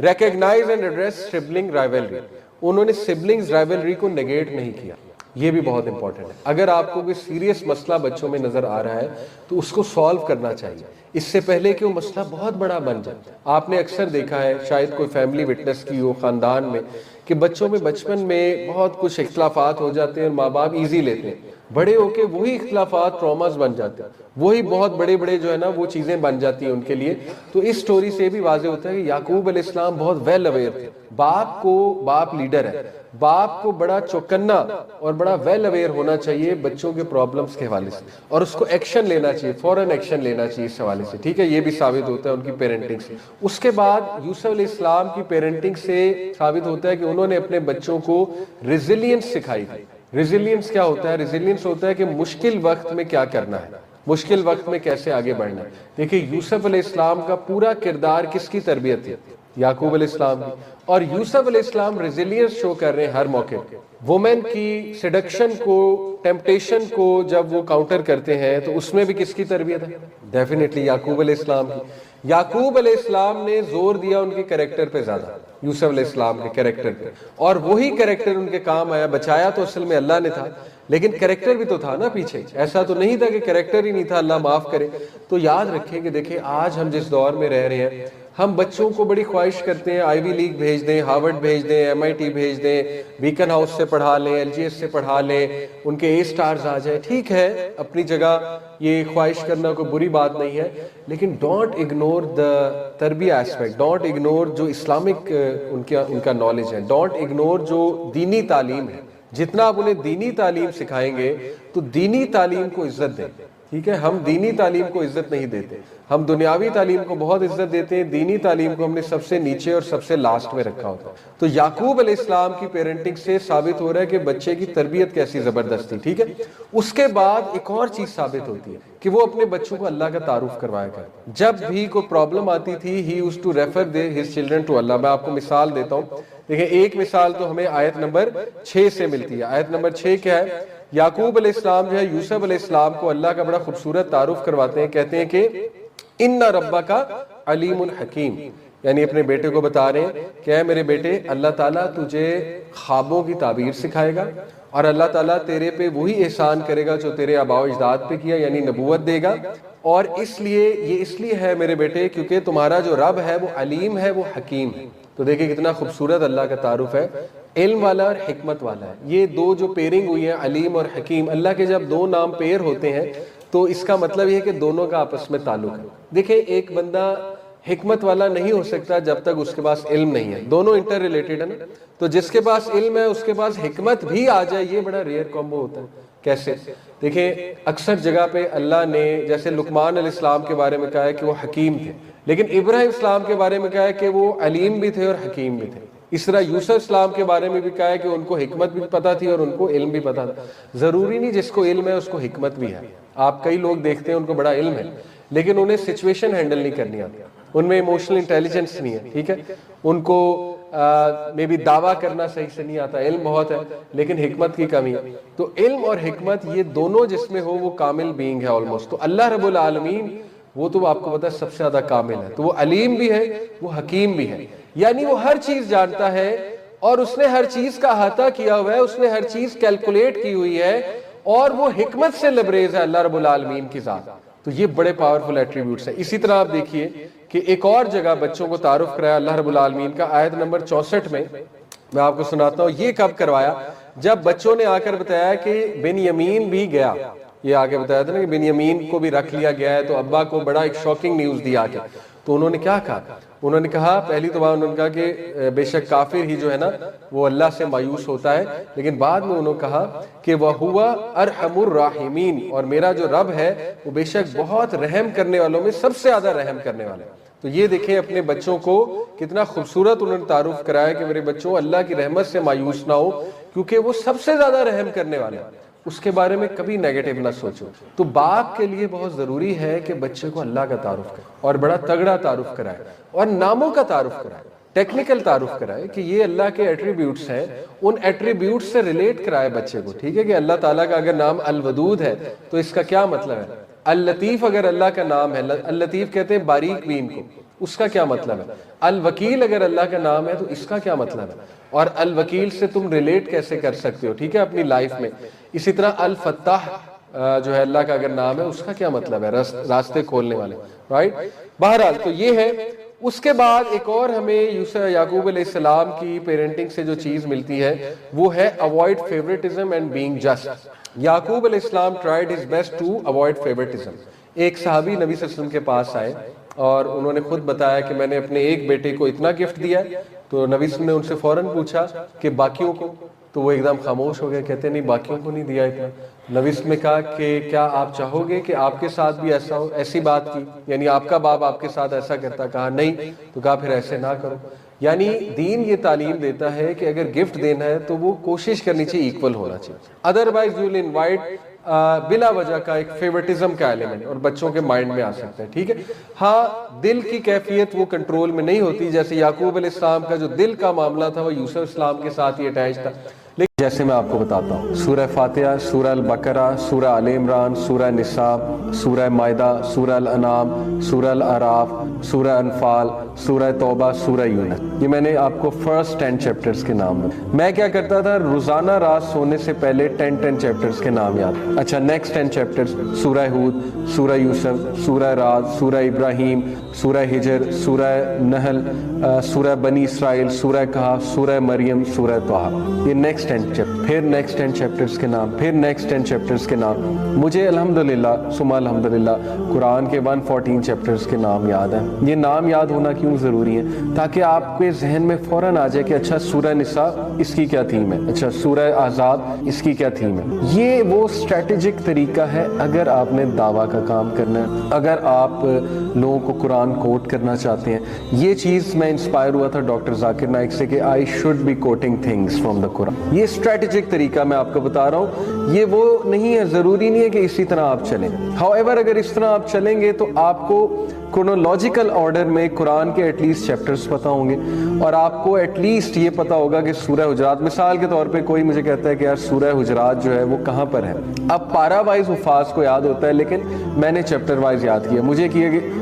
recognise and address sibling rivalry. انہوں نے سبلنگز رائیولری کو نیگیٹ نہیں کیا, یہ بھی بہت امپورٹنٹ ہے. اگر آپ کو کوئی سیریس مسئلہ بچوں میں نظر آ رہا ہے تو اس کو سالو کرنا چاہیے اس سے پہلے کہ وہ مسئلہ بہت بڑا بن جائے. آپ نے اکثر دیکھا ہے, شاید کوئی فیملی وٹنس کی ہو خاندان میں, کہ بچوں میں بچپن میں بہت کچھ اختلافات ہو جاتے ہیں اور ماں باپ ایزی لیتے ہیں. بڑے ہو کے وہی اختلافات ٹراماز بن جاتے ہیں, وہی بہت بڑے بڑے جو ہے نا وہ چیزیں بن جاتی ہیں ان کے لیے. تو اس سٹوری سے بھی واضح ہوتا ہے کہ یعقوب علیہ السلام بہت ویل اویئر تھے. باپ لیڈر ہے, باپ کو بڑا چوکنا اور بڑا ویل اویئر ہونا چاہیے بچوں کے پرابلمز کے حوالے سے, اور اس کو ایکشن لینا چاہیے, فوراً ایکشن لینا چاہیے اس حوالے سے, ٹھیک ہے. یہ بھی ثابت ہوتا ہے ان کی پیرنٹنگ سے. اس کے بعد یوسف علیہ السلام کی پیرنٹنگ سے ثابت ہوتا ہے کہ انہوں نے اپنے بچوں کو ریزیلینس سکھائی تھی. ریزیلینس کیا ہوتا ہے؟ ریزیلینس ہوتا ہے کہ مشکل وقت میں کیا کرنا ہے, مشکل وقت میں کیسے آگے بڑھنا ہے. دیکھیں یوسف علیہ السلام کا پورا کردار کس کی تربیت تھی؟ یعقوب علیہ السلام کی. اور یوسف علیہ السلام ریزیلینس شو کر رہے ہیں ہر موقع پہ. وومن کی سیڈکشن کو, ٹیمپٹیشن کو جب وہ کاؤنٹر کرتے ہیں تو اس میں بھی کس کی تربیت ہے؟ ڈیفینیٹلی یعقوب علیہ السلام کی. یعقوب علیہ السلام نے زور دیا ان کے کریکٹر پہ زیادہ, یوسف علیہ السلام کے کریکٹر پہ, اور وہی کریکٹر ان کے کام آیا. بچایا تو اصل میں اللہ نے تھا, لیکن کریکٹر بھی تو تھا نا پیچھے. ایسا تو نہیں تھا کہ کریکٹر ہی نہیں تھا, اللہ معاف کرے. تو یاد رکھیں کہ دیکھیں آج ہم جس دور میں رہ رہے ہیں, ہم بچوں کو بڑی خواہش کرتے ہیں آئی وی لیگ بھیج دیں, ہارورڈ بھیج دیں, MIT بھیج دیں, بیکن ہاؤس سے پڑھا لیں, LGS سے پڑھا لیں, ان کے A سٹارز آ جائیں. ٹھیک ہے, اپنی جگہ یہ خواہش کرنا کوئی بری بات نہیں ہے, لیکن ڈونٹ اگنور دا تربیہ ایسپیکٹ, ڈونٹ اگنور جو اسلامک ان کا نالج ہے, ڈونٹ اگنور جو دینی تعلیم ہے. جتنا آپ انہیں دینی تعلیم سکھائیں گے تو دینی تعلیم کو عزت دیں, ٹھیک ہے. ہم دینی تعلیم کو عزت نہیں دیتے, ہم دنیاوی تعلیم کو بہت عزت دیتے ہیں, دینی تعلیم کو ہم نے سب سے نیچے اور سب سے لاسٹ میں رکھا ہوتا ہے. تو یعقوب علیہ السلام کی پیرنٹنگ سے ثابت ہو رہا ہے کہ بچے کی تربیت کیسی زبردست تھی, ٹھیک ہے. اس کے بعد ایک اور چیز ثابت ہوتی ہے کہ وہ اپنے بچوں کو اللہ کا تعارف کروایا کرتے. جب بھی کوئی پرابلم آتی تھی he used to refer his children to Allah. میں آپ کو مثال دیتا ہوں. دیکھیں ایک مثال تو ہمیں آیت نمبر 6 سے ملتی ہے. آیت نمبر 6 کیا ہے؟ یعقوب علیہ السلام جو ہے یوسف علیہ السلام کو اللہ کا بڑا خوبصورت تعارف کرواتے ہیں. کہتے ہیں کہ ان ربک علیم الحکیم, یعنی اپنے بیٹے کو بتا رہے ہیں کہ اے میرے بیٹے, اللہ تعالیٰ تجھے خوابوں کی تعبیر سکھائے گا اور اللہ تعالیٰ تیرے پہ وہی احسان کرے گا جو تیرے آباء و اجداد پہ کیا, یعنی نبوت دے گا. اور اس لیے ہے میرے بیٹے کیونکہ تمہارا جو رب ہے وہ علیم ہے, وہ حکیم ہے. تو دیکھیں کتنا خوبصورت اللہ کا تعارف ہے, علم والا اور حکمت والا ہے. یہ دو جو پیرنگ ہوئی ہے علیم اور حکیم, اللہ کے جب دو نام پیر ہوتے ہیں تو اس کا مطلب یہ ہے کہ دونوں کا آپس میں تعلق ہے. دیکھیں ایک بندہ حکمت والا نہیں ہو سکتا جب تک اس کے پاس علم نہیں ہے, دونوں انٹر ریلیٹڈ ہے نا. تو جس کے پاس علم ہے اس کے پاس حکمت بھی آ جائے, یہ بڑا ریئر کامبو ہوتا ہے. کیسے؟ دیکھیں اکثر جگہ پہ اللہ نے جیسے لقمان علیہ السلام کے بارے میں کہا ہے کہ وہ حکیم تھے, لیکن ابراہیم السلام کے بارے میں کہا ہے کہ وہ علیم بھی تھے اور حکیم بھی تھے. اس طرح یوسف السلام کے بارے میں بھی کہا ہے کہ ان کو حکمت بھی پتا تھی اور ان کو علم بھی پتا تھا. ضروری نہیں جس کو علم ہے اس کو حکمت بھی ہے. آپ کئی لوگ دیکھتے ہیں ان کو بڑا علم ہے لیکن انہیں سچویشن ہینڈل نہیں کرنی آتی, ان میں ایموشنل انٹیلیجنس نہیں ہے, ٹھیک ہے. ان کو میں بھی دعویٰ کرنا صحیح سے نہیں آتا, علم بہت ہے لیکن حکمت کی کمی ہے. تو علم اور حکمت یہ دونوں جس میں ہو وہ کامل بینگ ہے آلموسٹ. تو اللہ رب العالمین وہ تو آپ کو پتا ہے سب سے زیادہ کامل ہے, تو وہ علیم بھی ہے, وہ حکیم بھی ہے, یعنی وہ ہر چیز جانتا ہے اور اس نے ہر چیز کا احاطہ کیا ہوا ہے, اس نے ہر چیز کیلکولیٹ کی ہوئی ہے, اور وہ حکمت سے لبریز ہے اللہ رب العالمین کی ذات. تو یہ بڑے پاورفل ایٹریبیوٹس ہیں. اسی طرح آپ دیکھیے کہ ایک اور جگہ بچوں کو تعارف کرایا اللہ رب العالمین کا, آیت نمبر 64 میں آپ کو سناتا ہوں. یہ کب کروایا؟ جب بچوں نے آ کر بتایا کہ بنیامین بھی گیا. یہ آگے بتایا تھا نا کہ بنیامین کو بھی رکھ لیا گیا ہے, تو ابا کو بڑا ایک شاکنگ نیوز دی آ کے. تو انہوں نے کیا کہا؟ انہوں نے کہا, پہلی تو بات انہوں نے کہا کہ بے شک کافر ہی جو ہے نا وہ اللہ سے مایوس ہوتا ہے, لیکن بعد میں انہوں نے کہا کہ وَهُوَ أَرْحَمُ الرَّاحِمِينَ, اور میرا جو رب ہے وہ بے شک بہت رحم کرنے والوں میں سب سے زیادہ رحم کرنے والا ہے. تو یہ دیکھیں اپنے بچوں کو کتنا خوبصورت انہوں نے تعارف کرایا کہ میرے بچوں اللہ کی رحمت سے مایوس نہ ہو, کیونکہ وہ سب سے زیادہ رحم کرنے والا ہے. اس کے بارے میں کبھی نیگیٹو نہ سوچو. تو باپ کے لیے بہت ضروری ہے کہ بچے کو اللہ کا تعارف کرے, اور بڑا تگڑا تعارف کرائے, اور ناموں کا تعارف کرائے, ٹیکنیکل تعارف کرائے کہ یہ اللہ کے ایٹریبیوٹس ہیں, ان ایٹریبیوٹس سے ریلیٹ کرائے بچے کو. ٹھیک ہے کہ اللہ تعالیٰ کا اگر نام الودود ہے تو اس کا کیا مطلب ہے؟ اللطیف اگر اللہ کا نام ہے, اللطیف کہتے ہیں باریک بین کو, اس کا کیا مطلب ہے؟ الوکیل اگر اللہ کا نام ہے تو اس کا کیا مطلب ہے؟ اور الوکیل سے تم ریلیٹ کیسے کر سکتے ہو, ٹھیک ہے, اپنی لائف میں. اسی طرح الفتاح جو ہے اللہ کا اگر نام ہے, اس کا کیا مطلب ہے؟ راستے کھولنے والے, رائٹ. بہرحال تو یہ ہے. اس کے بعد ایک اور ہمیں یعقوب علیہ السلام کی پیرنٹنگ سے جو چیز ملتی ہے وہ ہے avoid favoritism and being just. یعقوب علیہ السلام tried his best to avoid favoritism. ایک صحابی نبی صلی اللہ علیہ وسلم کے پاس آئے اور انہوں نے خود بتایا کہ میں نے اپنے ایک بیٹے کو اتنا گفٹ دیا ہے. تو نبی صلی اللہ علیہ وسلم نے ان سے فوراً پوچھا کہ باقیوں کو, تو وہ ایک دم خاموش ہو گئے, کہتے نہیں باقیوں کو نہیں دیا اتنا. نبی صلی اللہ علیہ وسلم نے کہا کہ کیا آپ چاہو گے کہ آپ کے ساتھ بھی ایسا ہو؟ ایسی بات کی, یعنی آپ کا باپ آپ کے ساتھ ایسا کرتا؟ کہا نہیں. تو کہا پھر ایسے نہ کرو. یعنی دین یہ تعلیم دیتا ہے کہ اگر گفٹ دینا ہے تو وہ کوشش کرنی چاہیے ایکول ہونا چاہیے, ادروائز یو ول انوائٹ بلا وجہ کا ایک فیورٹزم کا ایلیمنٹ, اور بچوں کے مائنڈ میں آ سکتا ہے. ٹھیک ہے, ہاں دل کی کیفیت وہ کنٹرول میں نہیں ہوتی, جیسے یعقوب علیہ السلام کا جو دل کا معاملہ تھا وہ یوسف السلام کے ساتھ ہی اٹیچ تھا. لیکن جیسے میں آپ کو بتاتا ہوں, سورہ فاتحہ, سورہ البقرہ, سورہ آل عمران, سورہ نساء, سورہ مائدہ, سورہ الانعام, سورہ الاعراف, سورہ انفال, سورہ توبہ, سورہ یونس, یہ میں نے آپ کو فرسٹ 10 چیپٹرز کے نام میں کیا کرتا تھا, روزانہ رات سونے سے پہلے 10 چیپٹرز کے نام یاد. اچھا, نیکسٹ 10 چیپٹرز, سورہ ہود, سورہ یوسف, سورہ رعد, سورہ ابراہیم, سورہ ہجر, سورہ نحل, سورہ بنی اسرائیل, سورہ کہف, سورہ مریم, سورہ طہ. یہ نیکسٹ 10 چیپٹر, پھر نیکسٹ 10 چیپٹرز کے نام, پھر نیکسٹ 10 چیپٹرز کے نام. مجھے الحمدللہ ثم الحمدللہ قرآن کے 114 چیپٹرز کے نام یاد ہیں. یہ نام یاد ہونا کیوں ضروری ہے؟ تاکہ آپ کے ذہن میں فوراً آ جائے کہ اچھا سورہ نساء اس کی کیا تھیم ہے, اچھا سورہ احزاب اس کی کیا تھیم ہے. یہ وہ اسٹریٹجک طریقہ ہے اگر آپ نے دعویٰ کا کام کرنا ہے, اگر آپ لوگوں کو قرآن کوٹ کرنا چاہتے ہیں. یہ چیز میں انسپائر ہوا تھا ڈاکٹر ذاکر نائک سے کہ I should be quoting things from the Quran. یہ اسٹریٹجک طریقہ میں آپ کو بتا رہا ہوں, یہ وہ نہیں ہے, ضروری نہیں ہے کہ اسی طرح آپ چلیں. however اگر اس طرح آپ چلیں گے تو آپ کو کرونولوجیکل آرڈر میں قرآن کے ایٹ لیسٹ چیپٹرز پتہ ہوں گے, اور آپ کو ایٹ لیسٹ یہ پتہ ہوگا کہ سورہ حجرات, مثال کے طور پہ کوئی مجھے کہتا ہے کہ یار سورہ حجرات جو ہے وہ کہاں پر ہے. اب پارا وائز حفاظ کو یاد ہوتا ہے, لیکن میں نے چیپٹر وائز یاد کیا.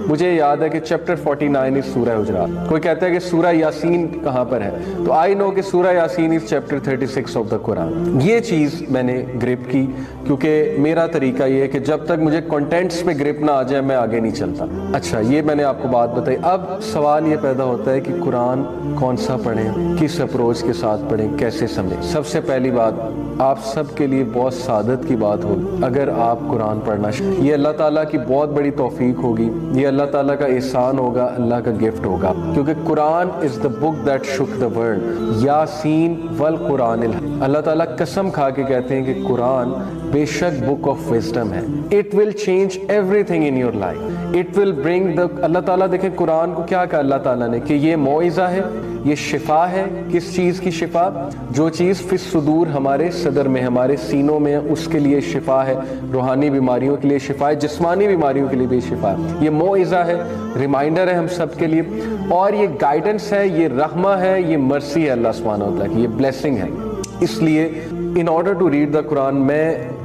مجھے یاد ہے کہ چیپٹر 49 از سورہ حجرات. کوئی کہتا ہے کہ سورہ یاسین کہاں پر ہے, تو آئی نو کہ سورہ Yasin is chapter 36 of the Quran. یہ چیز میں نے گرپ کی, کیونکہ میرا طریقہ یہ ہے کہ جب تک مجھے کنٹینٹس پہ گرپ نہ آ جائے میں آگے نہیں چلتا. اچھا, یہ میں نے آپ کو بات بتائی. اب سوال یہ پیدا ہوتا ہے کہ قرآن کون سا پڑھیں, کس اپروچ کے ساتھ پڑھیں, کیسے سمجھیں. سب سے پہلی بات, آپ سب کے لیے بہت سعادت کی بات ہوگی اگر آپ قرآن پڑھنا. یہ اللہ تعالیٰ کی بہت بڑی توفیق ہوگی, یہ اللہ تعالیٰ کا احسان ہوگا, اللہ کا گفٹ ہوگا, کیونکہ قرآن از دا بک دیٹ شک دا ورلڈ. یاسین والقرآن الحکیم. اللہ تعالیٰ قسم کھا کے کہتے ہیں کہ قرآن بے شک بک آف وزڈم ہے. It will change everything in your life. It will bring the, Allah تعالیٰ دیکھیں قرآن کو کیا کہا اللہ تعالیٰ نے کہ یہ موعظہ ہے, یہ شفا ہے. کس چیز کی شفا؟ جو چیز فی الصدور, ہمارے صدر میں, ہمارے سینوں میں, اس کے لیے شفا ہے. روحانی بیماریوں کے لیے شفا ہے, جسمانی بیماریوں کے لیے بھی شفا ہے. یہ موعظہ ہے, ریمائنڈر ہے ہم سب کے لیے, اور یہ گائیڈنس ہے, یہ رحمہ ہے, یہ مرسی ہے اللہ سبحانہ و تعالیٰ کی, یہ بلیسنگ ہے. اس لیے in order to read the Quran میں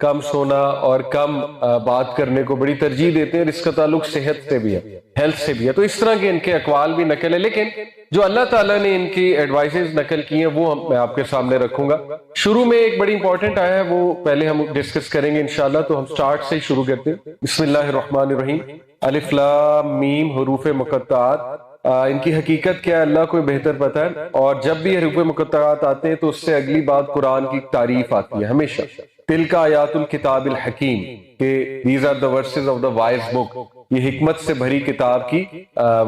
کم سونا اور کم بات کرنے کو بڑی ترجیح دیتے ہیں، اور اس کا تعلق صحت سے بھی ہے، ہیلتھ سے بھی ہے. تو اس طرح کے ان کے اقوال بھی نقل ہے، لیکن جو اللہ تعالیٰ نے ان کی ایڈوائزز نقل کی ہیں وہ میں آپ کے سامنے رکھوں گا. شروع میں ایک بڑی امپورٹنٹ آیا ہے، وہ پہلے ہم ڈسکس کریں گے انشاءاللہ. تو ہم سٹارٹ سے ہی شروع کرتے ہیں. بسم اللہ الرحمن الرحیم. الف لام میم حروف مقطعات. ان کی حقیقت کیا ہے اللہ کو بہتر پتہ ہے، اور جب بھی حروف مقطعات آتے ہیں تو اس سے اگلی بات قرآن کی تعریف آتی ہے ہمیشہ. تلک آیات الکتاب الحکیم، کہ these are the verses of the wise book، یہ حکمت سے بھری کتاب کی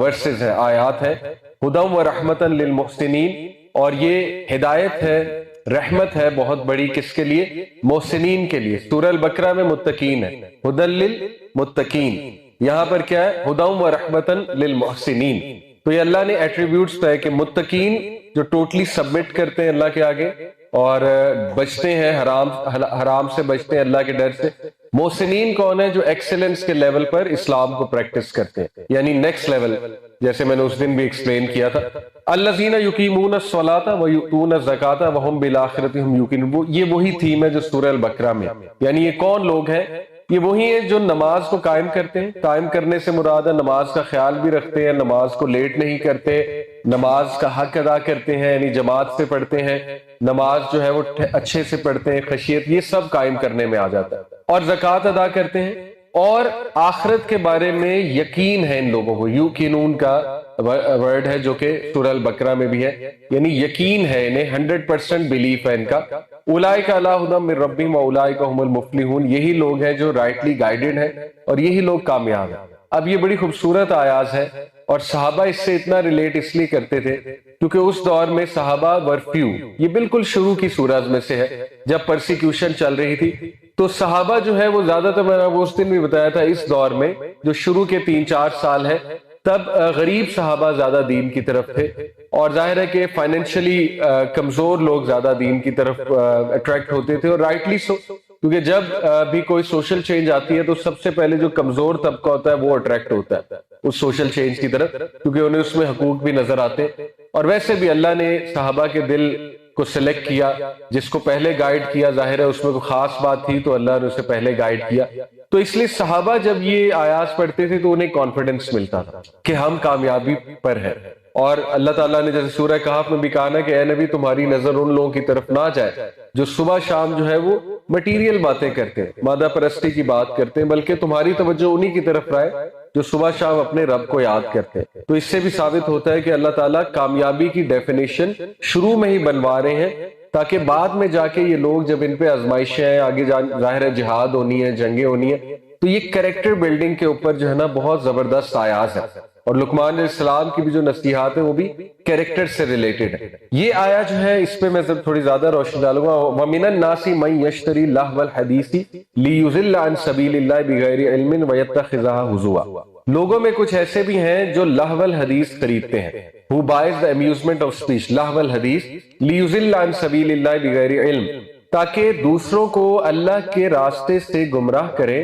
ورسز ہیں، آیات ہیں. ہدی و رحمتا للمحسنین، اور یہ ہدایت ہے، رحمت ہے بہت بڑی، کس کے لیے؟ محسنین کے لیے. سورہ البقرہ میں متقین ہے، ہدی للمتقین. یہاں پر کیا ہے؟ ہدی و رحمتا للمحسنین. تو یہ اللہ نے ایٹریبیوٹس طے کہ متقین جو ٹوٹلی سبمٹ کرتے ہیں اللہ کے آگے اور بچتے ہیں حرام سے، بچتے ہیں اللہ کے ڈر سے. محسنین کون ہے؟ جو ایکسلنس کے لیول پر اسلام کو پریکٹس کرتے ہیں، یعنی نیکسٹ لیول، جیسے میں نے اس دن بھی ایکسپلین کیا تھا. الذین یقیمون الصلاۃ ویؤتون الزکاۃ وہم بالآخرۃ ہم یوقنون. یہ وہی تھیم ہے جو سورہ البقرہ میں. یعنی یہ کون لوگ ہیں؟ یہ وہی ہیں جو نماز کو قائم کرتے ہیں. قائم کرنے سے مراد ہے نماز کا خیال بھی رکھتے ہیں، نماز کو لیٹ نہیں کرتے، نماز کا حق ادا کرتے ہیں، یعنی جماعت سے پڑھتے ہیں، نماز جو ہے وہ اچھے سے پڑھتے ہیں، خشیت، یہ سب قائم کرنے میں آ جاتا ہے. اور زکوٰۃ ادا کرتے ہیں، اور آخرت کے بارے میں یقین ہے ان لوگوں کو. یوقنون کا ورڈ ہے جو کہ سورہ البقرہ میں بھی ہے، یعنی یقین ہے انہیں، 100% بلیف ہے ان کا. اولئک علی ھدی من ربہم واولئک ھم المفلحون. یہی لوگ ہیں جو رائٹلی گائیڈڈ ہیں اور یہی لوگ کامیاب ہیں. اب یہ بڑی خوبصورت آیات ہے، اور صحابہ اس سے اتنا ریلیٹ اس لیے کرتے تھے کیونکہ اس دور میں صحابہ ورفیو. یہ بالکل شروع کی سورج میں سے ہے، جب پرسیکیوشن چل رہی تھی تو صحابہ جو ہے وہ زیادہ تر، میں نے اس دن بھی بتایا تھا، اس دور میں جو شروع کے 3-4 سال ہے تب غریب صحابہ زیادہ دین کی طرف تھے، اور ظاہر ہے کہ فائنینشلی کمزور لوگ زیادہ دین کی طرف اٹریکٹ ہوتے تھے، اور رائٹلی سو، کیونکہ جب بھی کوئی سوشل چینج آتی ہے تو سب سے پہلے جو کمزور طبقہ ہوتا ہے وہ اٹریکٹ ہوتا ہے اس سوشل چینج کی طرف، کیونکہ انہیں اس میں حقوق بھی نظر آتے. اور ویسے بھی اللہ نے صحابہ کے دل کو سلیکٹ کیا، جس کو پہلے گائیڈ کیا، ظاہر ہے اس میں کوئی خاص بات تھی تو اللہ نے اسے پہلے گائیڈ کیا. تو اس لیے صحابہ جب یہ آیات پڑھتے تھے تو انہیں کانفیڈنس ملتا تھا کہ ہم کامیابی پر ہیں. اور اللہ تعالیٰ نے جیسے سورہ کہف میں بھی کہا نا کہ اے نبی تمہاری نظر ان لوگوں کی طرف نہ جائے جو صبح شام جو ہے وہ مٹیریل باتیں کرتے ہیں، مادہ پرستی کی بات کرتے ہیں، بلکہ تمہاری توجہ انہی کی طرف رہے جو صبح شام اپنے رب کو یاد کرتے ہیں. تو اس سے بھی ثابت ہوتا ہے کہ اللہ تعالیٰ کامیابی کی ڈیفینیشن شروع میں ہی بنوا رہے ہیں، تاکہ بعد میں جا کے یہ لوگ جب ان پہ آزمائشیں ہیں، آگے ظاہر ہے جہاد ہونی ہے، جنگیں ہونی ہیں، تو یہ کریکٹر بلڈنگ کے اوپر جو ہے نا بہت زبردست آیات ہے. اور لقمان علیہ السلام کی بھی جو نصیحات ہیں وہ بھی کریکٹر سے ریلیٹڈ ہے. یہ آیا جو ہے اس پہ میں تھوڑی زیادہ روشنی ڈالوں گا. وَمِنَ النَّاسِ مَن يَشْتَرِي لَهْوَ الْحَدِيثِ لِيُضِلَّ عَن سَبِيلِ اللَّهِ بِغَيْرِ عِلْمٍ وَيَتَّخِذَهَا هُزُوًا. لوگوں میں کچھ ایسے بھی ہیں جو لہو الحدیث خریدتے ہیں. Who buys the amusement of speech، لہو الحدیث، لِيُضِلَّ عَن سَبِيلِ اللَّهِ بِغَيْرِ عِلْمٍ، تاکہ دوسروں کو اللہ کے راستے سے گمراہ کرے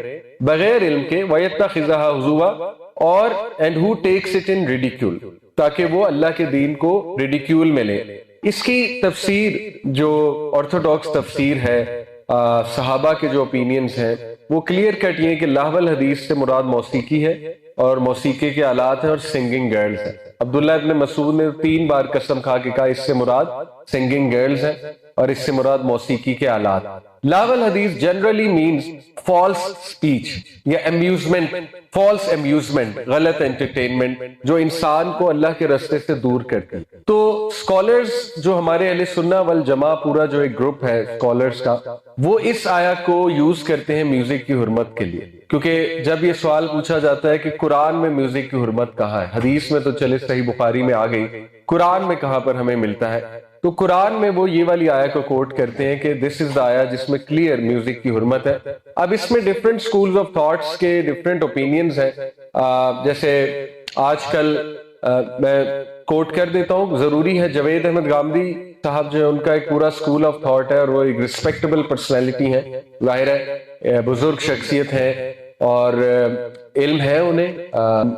بغیر علم کے. وَيَتَّخِذَهَا هُزُوًا، اور and who takes it in ridicule، تاکہ وہ اللہ کے دین کو ریڈیکیول میں لے. اس کی تفسیر جو آرتھوڈاکس تفسیر ہے، صحابہ کے جو اوپینینز ہیں، وہ کلیئر کٹ یہ کہ لہو الحدیث سے مراد موسیقی ہے، اور موسیقی کے آلات ہیں، اور سنگنگ گرلز ہیں. عبداللہ ابن مسعود نے 3 بار قسم کھا کے کہا اس سے مراد سنگنگ گرلز ہیں اور اس سے مراد موسیقی کے آلات. لہو الحدیث جنرلی مینز فالس سپیچ یا امیوزمنٹ، فالس امیوزمنٹ، غلط انٹرٹینمنٹ جو انسان کو اللہ کے راستے سے دور کرتی. تو سکولرز جو ہمارے اہل سنہ والجماع پورا جو ایک گروپ ہے سکولرز کا، وہ اس آیا کو یوز کرتے ہیں میوزک کی حرمت کے لیے. کیونکہ جب یہ سوال پوچھا جاتا ہے کہ قرآن میں میوزک کی حرمت کہاں ہے، حدیث میں تو چلے صحیح بخاری میں آ گئی، قرآن میں کہاں پر ہمیں ملتا ہے، تو قرآن میں وہ یہ والی آیا کو کوٹ کرتے ہیں کہ دس از دا آیا جس میں کلیئر میوزک کی حرمت ہے. اب اس میں ڈیفرنٹ سکولز آف تھاٹس کے ڈیفرنٹ اوپینینز ہیں. جیسے آج کل میں کوٹ کر دیتا ہوں، ضروری ہے، جاوید احمد گامدی صاحب جو ہے ان کا ایک پورا سکول آف تھاٹ ہے، اور وہ ایک ریسپیکٹیبل پرسنالٹی ہے، ظاہر ہے بزرگ شخصیت ہے اور علم ہے انہیں،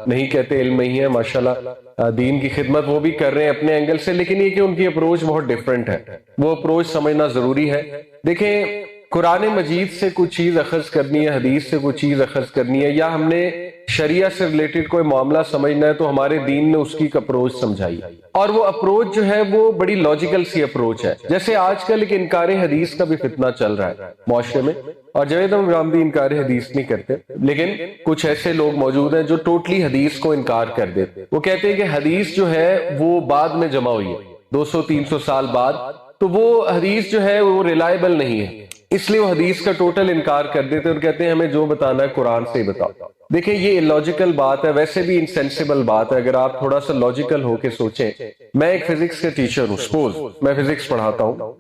نہیں کہتے علم نہیں ہے، ماشاءاللہ دین کی خدمت وہ بھی کر رہے ہیں اپنے اینگل سے، لیکن یہ کہ ان کی اپروچ بہت ڈیفرنٹ ہے، وہ اپروچ سمجھنا ضروری ہے. دیکھیں قرآن مجید سے کوئی چیز اخذ کرنی ہے، حدیث سے کوئی چیز اخذ کرنی ہے، یا ہم نے شریعہ سے ریلیٹڈ کوئی معاملہ سمجھنا ہے، تو ہمارے دین نے اس کی ایک اپروچ سمجھائی، اور وہ اپروچ جو ہے وہ بڑی لاجیکل سی اپروچ ہے۔ جیسے آج کل ایک انکار حدیث کا بھی فتنہ چل رہا ہے معاشرے میں، اور جاوید احمد بھی انکار حدیث نہیں کرتے، لیکن کچھ ایسے لوگ موجود ہیں جو ٹوٹلی حدیث کو انکار کر دیتے۔ وہ کہتے ہیں کہ حدیث جو ہے وہ بعد میں جمع ہوئی ہے، 200-300 سال بعد، تو وہ حدیث جو ہے وہ ریلائبل نہیں ہے، اس لیے وہ حدیث کا ٹوٹل انکار کر دیتے اور کہتے ہیں ہمیں جو بتانا ہے قرآن سے ہی بتاؤ۔ دیکھیں یہ illogical بات ہے، ویسے بھی انسینسیبل بات ہے۔ اگر آپ تھوڑا سا لاجیکل ہو کے سوچیں، میں ایک فزکس کے ٹیچر ہوں، سپوز میں فزکس پڑھاتا ہوں،